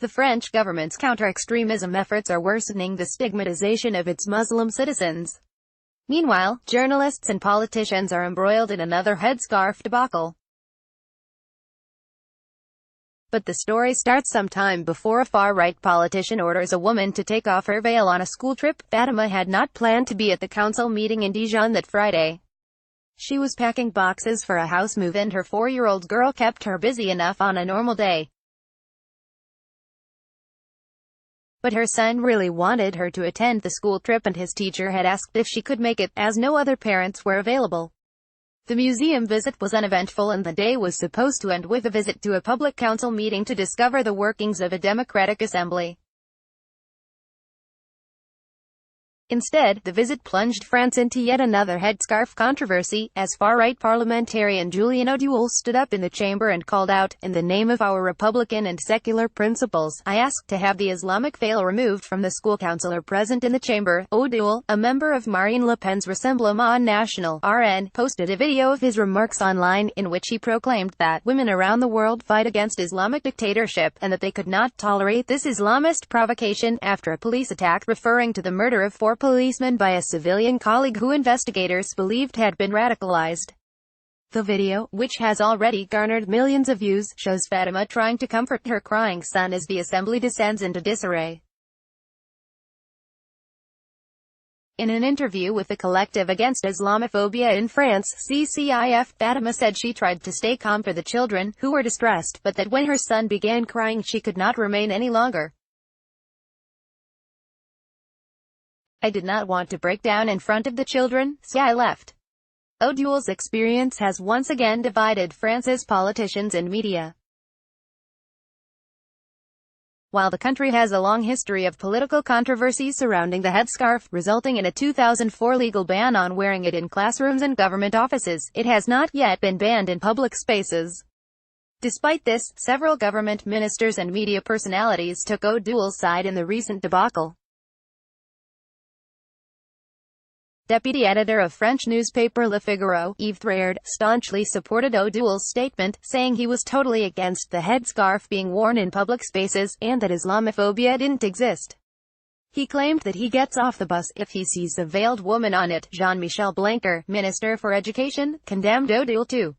The French government's counter-extremism efforts are worsening the stigmatization of its Muslim citizens. Meanwhile, journalists and politicians are embroiled in another headscarf debacle. But the story starts some time before a far-right politician orders a woman to take off her veil on a school trip. Fatima had not planned to be at the council meeting in Dijon that Friday. She was packing boxes for a house move, and her 4-year-old girl kept her busy enough on a normal day. But her son really wanted her to attend the school trip, and his teacher had asked if she could make it, as no other parents were available. The museum visit was uneventful, and the day was supposed to end with a visit to a public council meeting to discover the workings of a democratic assembly. Instead, the visit plunged France into yet another headscarf controversy, as far-right parliamentarian Julien Auduel stood up in the chamber and called out, "In the name of our republican and secular principles, I ask to have the Islamic veil removed from the school." Councillor present in the chamber, Auduel, a member of Marine Le Pen's Rassemblement National (RN), posted a video of his remarks online, in which he proclaimed that women around the world fight against Islamic dictatorship, and that they could not tolerate this Islamist provocation, after a police attack, referring to the murder of 4 policemen by a civilian colleague who investigators believed had been radicalized. The video, which has already garnered millions of views, shows Fatima trying to comfort her crying son as the assembly descends into disarray. In an interview with the Collective Against Islamophobia in France, CCIF, Fatima said she tried to stay calm for the children, who were distressed, but that when her son began crying she could not remain any longer. "I did not want to break down in front of the children, so I left." Auduel's experience has once again divided France's politicians and media. While the country has a long history of political controversies surrounding the headscarf, resulting in a 2004 legal ban on wearing it in classrooms and government offices, it has not yet been banned in public spaces. Despite this, several government ministers and media personalities took Auduel's side in the recent debacle. Deputy editor of French newspaper Le Figaro, Yves Thréard, staunchly supported Auduel's statement, saying he was totally against the headscarf being worn in public spaces, and that Islamophobia didn't exist. He claimed that he gets off the bus if he sees a veiled woman on it. Jean-Michel Blanquer, Minister for Education, condemned Auduel too.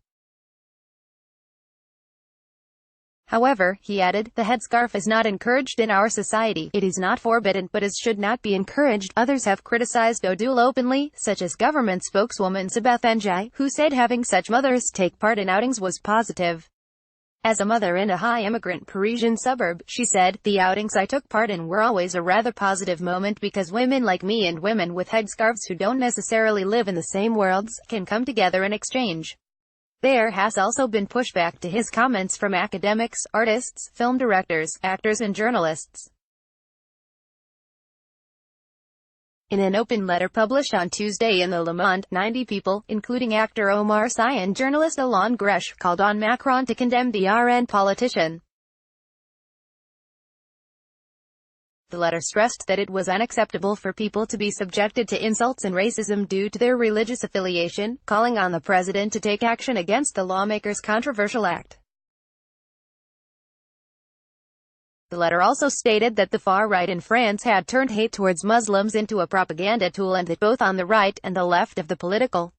However, he added, "The headscarf is not encouraged in our society. It is not forbidden, but it should not be encouraged." Others have criticized Auduel openly, such as government spokeswoman Sabeth Ndiaye, who said having such mothers take part in outings was positive. As a mother in a high-immigrant Parisian suburb, she said, "The outings I took part in were always a rather positive moment because women like me and women with headscarves who don't necessarily live in the same worlds can come together and exchange." There has also been pushback to his comments from academics, artists, film directors, actors and journalists. In an open letter published on Tuesday in the Le Monde, 90 people, including actor Omar Sy and journalist Alain Gresh, called on Macron to condemn the RN politician. The letter stressed that it was unacceptable for people to be subjected to insults and racism due to their religious affiliation, calling on the president to take action against the lawmakers' controversial act. The letter also stated that the far right in France had turned hate towards Muslims into a propaganda tool, and that both on the right and the left of the political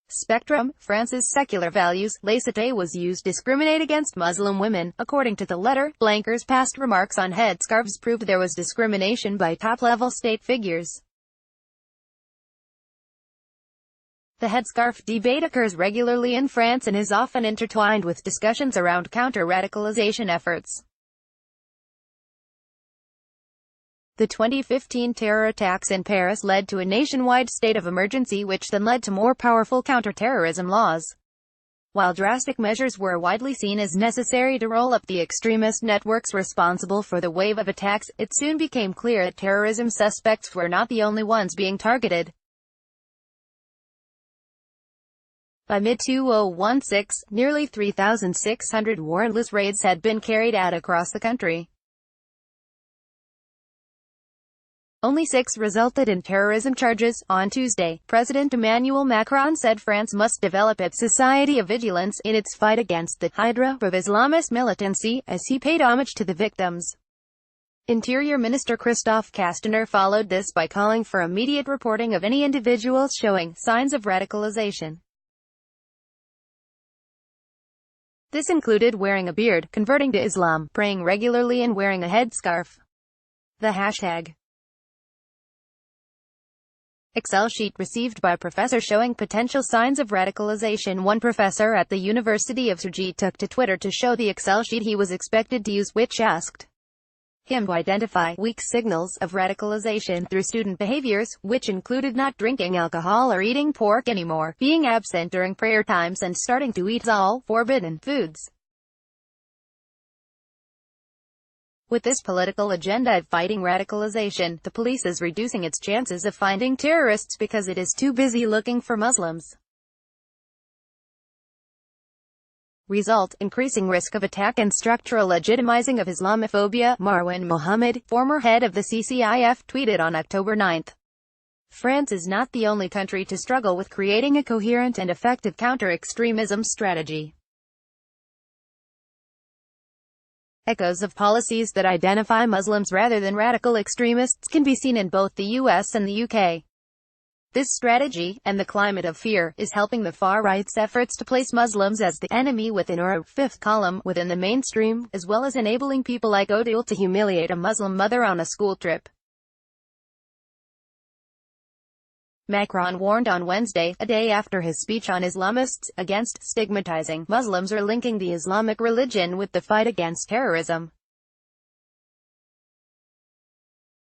spectrum, France's secular values, laïcité was used to discriminate against Muslim women. According to the letter, Blanquer's past remarks on headscarves proved there was discrimination by top-level state figures. The headscarf debate occurs regularly in France and is often intertwined with discussions around counter-radicalization efforts. The 2015 terror attacks in Paris led to a nationwide state of emergency, which then led to more powerful counter-terrorism laws. While drastic measures were widely seen as necessary to roll up the extremist networks responsible for the wave of attacks, it soon became clear that terrorism suspects were not the only ones being targeted. By mid-2016, nearly 3,600 warrantless raids had been carried out across the country. Only 6 resulted in terrorism charges. On Tuesday, President Emmanuel Macron said France must develop its society of vigilance in its fight against the Hydra of Islamist militancy, as he paid homage to the victims. Interior Minister Christophe Castaner followed this by calling for immediate reporting of any individuals showing signs of radicalization. This included wearing a beard, converting to Islam, praying regularly and wearing a headscarf. The hashtag Excel sheet received by a professor showing potential signs of radicalization. One professor at the University of Sergi took to Twitter to show the Excel sheet he was expected to use, which asked him to identify weak signals of radicalization through student behaviors, which included not drinking alcohol or eating pork anymore, being absent during prayer times, and starting to eat all forbidden foods. With this political agenda of fighting radicalization, the police is reducing its chances of finding terrorists because it is too busy looking for Muslims. Result: increasing risk of attack and structural legitimizing of Islamophobia, Marwan Mohammed, former head of the CCIF, tweeted on October 9. France is not the only country to struggle with creating a coherent and effective counter-extremism strategy. Echoes of policies that identify Muslims rather than radical extremists can be seen in both the US and the UK. This strategy, and the climate of fear, is helping the far-right's efforts to place Muslims as the enemy within or a fifth column within the mainstream, as well as enabling people like Odile to humiliate a Muslim mother on a school trip. Macron warned on Wednesday, a day after his speech on Islamists, against stigmatizing Muslims or linking the Islamic religion with the fight against terrorism.